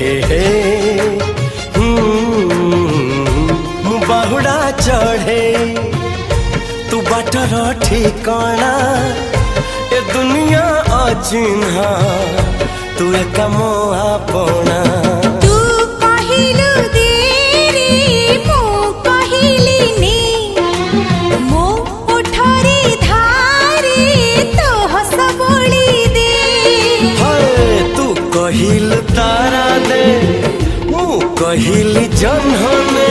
हे हे बाहुड़ा चढ़े तू बाटर ठिकाना ए दुनिया अचिन्हा तू एक मोआ पोना कहिल तारा दे मु कहिल जन्हने